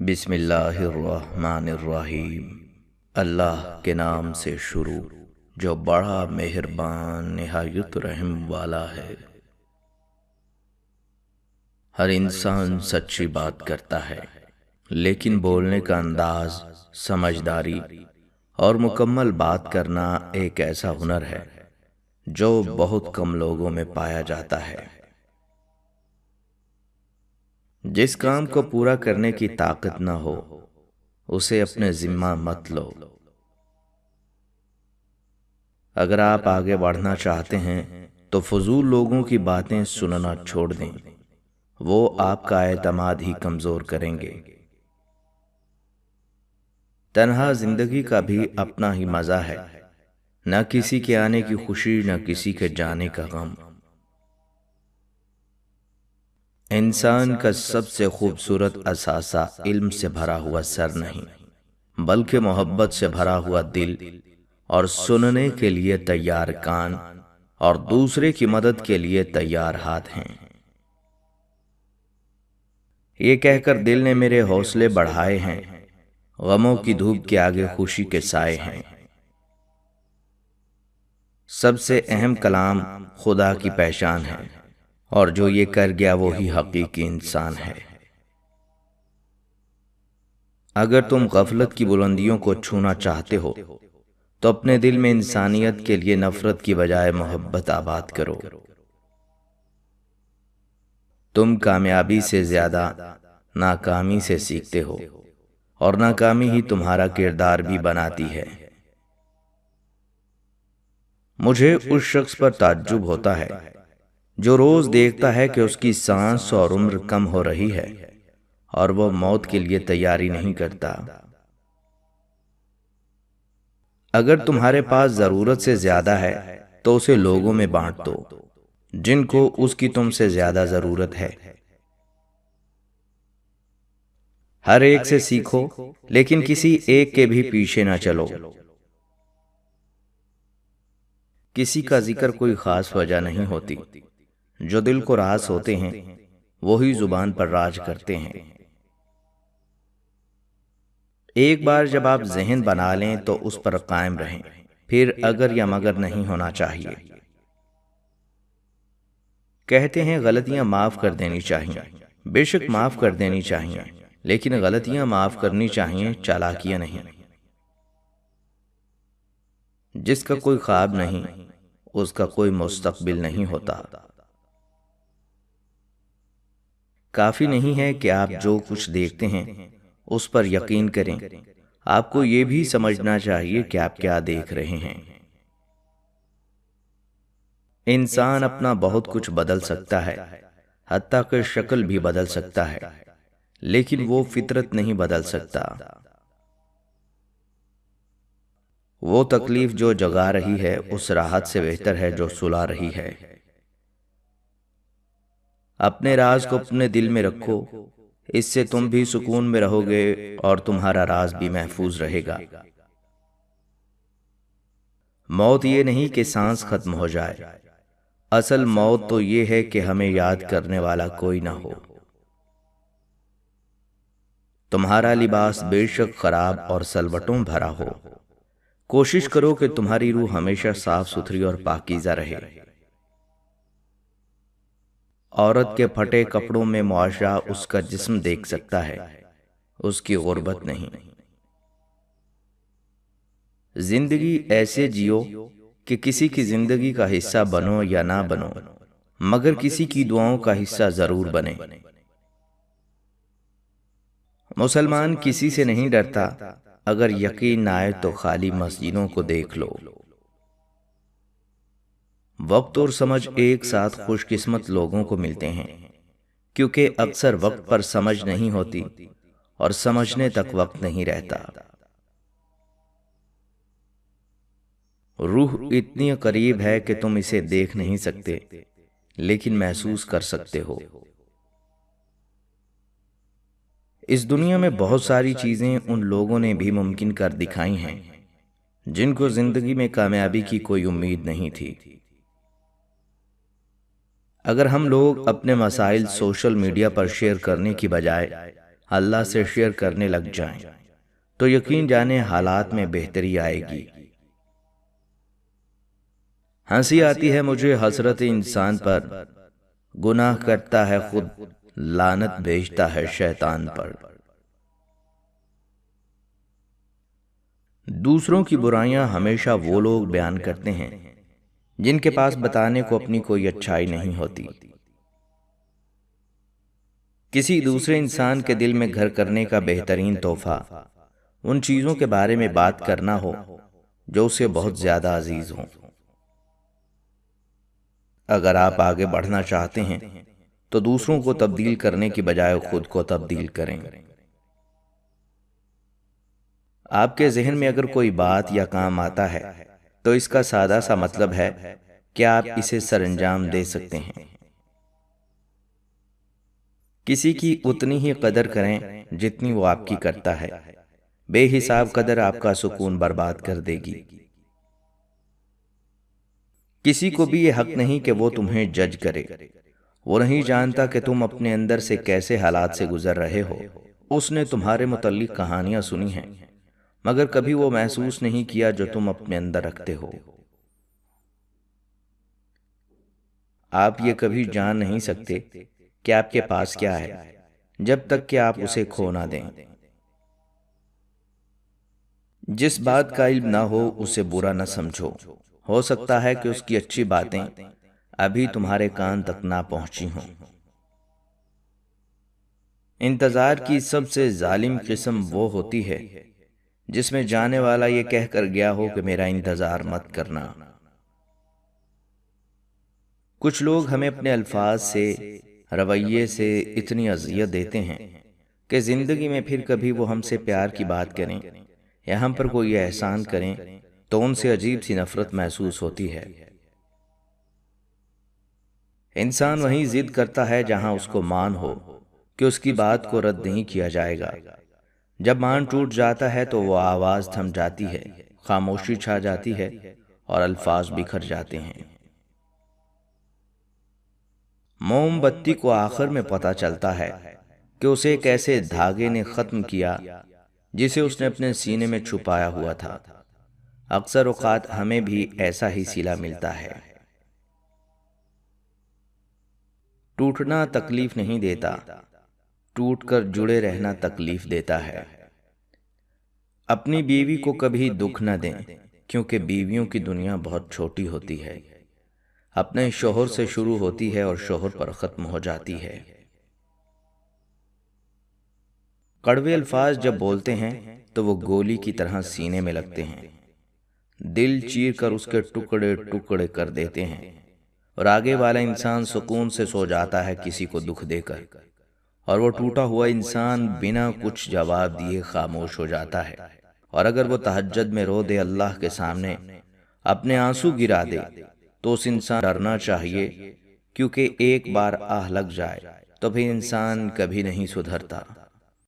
بسم اللہ الرحمن الرحیم۔ اللہ کے نام سے شروع جو بڑا مہربان نہایت رحم والا ہے۔ ہر انسان سچی بات کرتا ہے، لیکن بولنے کا انداز، سمجھداری اور مکمل بات کرنا ایک ایسا ہنر ہے جو بہت کم لوگوں میں پایا جاتا ہے۔ جس کام کو پورا کرنے کی طاقت نہ ہو اسے اپنے ذمہ مت لو۔ اگر آپ آگے بڑھنا چاہتے ہیں تو فضول لوگوں کی باتیں سننا چھوڑ دیں، وہ آپ کا اعتماد ہی کمزور کریں گے۔ تنہا زندگی کا بھی اپنا ہی مزہ ہے، نہ کسی کے آنے کی خوشی، نہ کسی کے جانے کا غم۔ انسان کا سب سے خوبصورت اثاثہ علم سے بھرا ہوا سر نہیں، بلکہ محبت سے بھرا ہوا دل اور سننے کے لیے تیار کان اور دوسرے کی مدد کے لیے تیار ہاتھ ہیں۔ یہ کہہ کر دل نے میرے حوصلے بڑھائے ہیں، غموں کی دھوپ کے آگے خوشی کے سائے ہیں۔ سب سے اہم کلام خدا کی پہچان ہے، اور جو یہ کر گیا وہی حقیقی انسان ہے۔ اگر تم غفلت کی بلندیوں کو چھونا چاہتے ہو تو اپنے دل میں انسانیت کے لیے نفرت کی بجائے محبت آباد کرو۔ تم کامیابی سے زیادہ ناکامی سے سیکھتے ہو، اور ناکامی ہی تمہارا کردار بھی بناتی ہے۔ مجھے اس شخص پر تعجب ہوتا ہے جو روز دیکھتا ہے کہ اس کی سانس اور عمر کم ہو رہی ہے، اور وہ موت کے لیے تیاری نہیں کرتا۔ اگر تمہارے پاس ضرورت سے زیادہ ہے تو اسے لوگوں میں بانٹ دو جن کو اس کی تم سے زیادہ ضرورت ہے۔ ہر ایک سے سیکھو، لیکن کسی ایک کے بھی پیچھے نہ چلو۔ کسی کا ذکر کوئی خاص وجہ نہیں ہوتی، جو دل کو راز ہوتے ہیں وہی زبان پر راج کرتے ہیں۔ ایک بار جب آپ ذہن بنا لیں تو اس پر قائم رہیں، پھر اگر یا مگر نہیں ہونا چاہیے۔ کہتے ہیں غلطیاں معاف کر دینی چاہیے، بے شک معاف کر دینی چاہیے، لیکن غلطیاں معاف کرنی چاہیے، چالاکیاں نہیں۔ جس کا کوئی خواب نہیں اس کا کوئی مستقبل نہیں ہوتا۔ کافی نہیں ہے کہ آپ جو کچھ دیکھتے ہیں اس پر یقین کریں، آپ کو یہ بھی سمجھنا چاہیے کہ آپ کیا دیکھ رہے ہیں۔ انسان اپنا بہت کچھ بدل سکتا ہے، حتیٰ کہ شکل بھی بدل سکتا ہے، لیکن وہ فطرت نہیں بدل سکتا۔ وہ تکلیف جو جگا رہی ہے اس راحت سے بہتر ہے جو سلا رہی ہے۔ اپنے راز کو اپنے دل میں رکھو، اس سے تم بھی سکون میں رہو گے اور تمہارا راز بھی محفوظ رہے گا۔ موت یہ نہیں کہ سانس ختم ہو جائے، اصل موت تو یہ ہے کہ ہمیں یاد کرنے والا کوئی نہ ہو۔ تمہارا لباس بے شک خراب اور سلوٹوں بھرا ہو، کوشش کرو کہ تمہاری روح ہمیشہ صاف ستھری اور پاکیزہ رہے۔ عورت کے پھٹے کپڑوں میں معاشرہ اس کا جسم دیکھ سکتا ہے، اس کی غربت نہیں۔ زندگی ایسے جیو کہ کسی کی زندگی کا حصہ بنو یا نہ بنو، مگر کسی کی دعاؤں کا حصہ ضرور بنے۔ مسلمان کسی سے نہیں ڈرتا، اگر یقین نہ آئے تو خالی مسجدوں کو دیکھ لو۔ وقت اور سمجھ ایک ساتھ خوش قسمت لوگوں کو ملتے ہیں، کیونکہ اکثر وقت پر سمجھ نہیں ہوتی اور سمجھنے تک وقت نہیں رہتا۔ روح اتنی قریب ہے کہ تم اسے دیکھ نہیں سکتے، لیکن محسوس کر سکتے ہو۔ اس دنیا میں بہت ساری چیزیں ان لوگوں نے بھی ممکن کر دکھائی ہیں جن کو زندگی میں کامیابی کی کوئی امید نہیں تھی۔ اگر ہم لوگ اپنے مسائل سوشل میڈیا پر شیئر کرنے کی بجائے اللہ سے شیئر کرنے لگ جائیں تو یقین جانیں حالات میں بہتری آئے گی۔ ہنسی آتی ہے مجھے حسرت انسان پر، گناہ کرتا ہے خود لعنت بھیجتا ہے شیطان پر۔ دوسروں کی برائیاں ہمیشہ وہ لوگ بیان کرتے ہیں جن کے پاس بتانے کو اپنی کوئی اچھائی نہیں ہوتی۔ کسی دوسرے انسان کے دل میں گھر کرنے کا بہترین تحفہ ان چیزوں کے بارے میں بات کرنا ہو جو اسے بہت زیادہ عزیز ہوں۔ اگر آپ آگے بڑھنا چاہتے ہیں تو دوسروں کو تبدیل کرنے کی بجائے خود کو تبدیل کریں۔ آپ کے ذہن میں اگر کوئی بات یا کام آتا ہے تو اس کا سادہ سا مطلب ہے کہ آپ اسے سر انجام دے سکتے ہیں۔ کسی کی اتنی ہی قدر کریں جتنی وہ آپ کی کرتا ہے، بے حساب قدر آپ کا سکون برباد کر دے گی۔ کسی کو بھی یہ حق نہیں کہ وہ تمہیں جج کرے، وہ نہیں جانتا کہ تم اپنے اندر سے کیسے حالات سے گزر رہے ہو۔ اس نے تمہارے متعلق کہانیاں سنی ہیں مگر کبھی وہ محسوس نہیں کیا جو تم اپنے اندر رکھتے ہو۔ آپ یہ کبھی جان نہیں سکتے کہ آپ کے پاس کیا ہے جب تک کہ آپ اسے کھو نہ دیں۔ جس بات کا علم نہ ہو اسے برا نہ سمجھو، ہو سکتا ہے کہ اس کی اچھی باتیں ابھی تمہارے کان تک نہ پہنچی ہوں۔ انتظار کی سب سے ظالم قسم وہ ہوتی ہے جس میں جانے والا یہ کہہ کر گیا ہو کہ میرا انتظار مت کرنا۔ کچھ لوگ ہمیں اپنے الفاظ سے، رویے سے اتنی اذیت دیتے ہیں کہ زندگی میں پھر کبھی وہ ہم سے پیار کی بات کریں یا ہم پر کوئی احسان کریں تو ان سے عجیب سی نفرت محسوس ہوتی ہے۔ انسان وہیں ضد کرتا ہے جہاں اس کو مان ہو کہ اس کی بات کو رد نہیں کیا جائے گا۔ جب مان ٹوٹ جاتا ہے تو وہ آواز تھم جاتی ہے، خاموشی چھا جاتی ہے اور الفاظ بکھر جاتے ہیں۔ موم بتی کو آخر میں پتہ چلتا ہے کہ اسے ایک ایسے دھاگے نے ختم کیا جسے اس نے اپنے سینے میں چھپایا ہوا تھا۔ اکثر اوقات ہمیں بھی ایسا ہی صلہ ملتا ہے۔ ٹوٹنا تکلیف نہیں دیتا، ٹوٹ کر جڑے رہنا تکلیف دیتا ہے۔ اپنی بیوی کو کبھی دکھ نہ دیں کیونکہ بیویوں کی دنیا بہت چھوٹی ہوتی ہے، اپنے شوہر سے شروع ہوتی ہے اور شوہر پر ختم ہو جاتی ہے۔ کڑوے الفاظ جب بولتے ہیں تو وہ گولی کی طرح سینے میں لگتے ہیں، دل چیر کر اس کے ٹکڑے ٹکڑے کر دیتے ہیں، اور آگے والا انسان سکون سے سو جاتا ہے کسی کو دکھ دے کر، اور وہ ٹوٹا ہوا انسان بنا کچھ جواب دیے خاموش ہو جاتا ہے۔ اور اگر وہ تہجد میں رو دے اللہ کے سامنے، اپنے آنسو گرا دے، تو اس انسان ڈرنا چاہیے، کیونکہ ایک بار آہ لگ جائے تو پھر انسان کبھی نہیں سدھرتا۔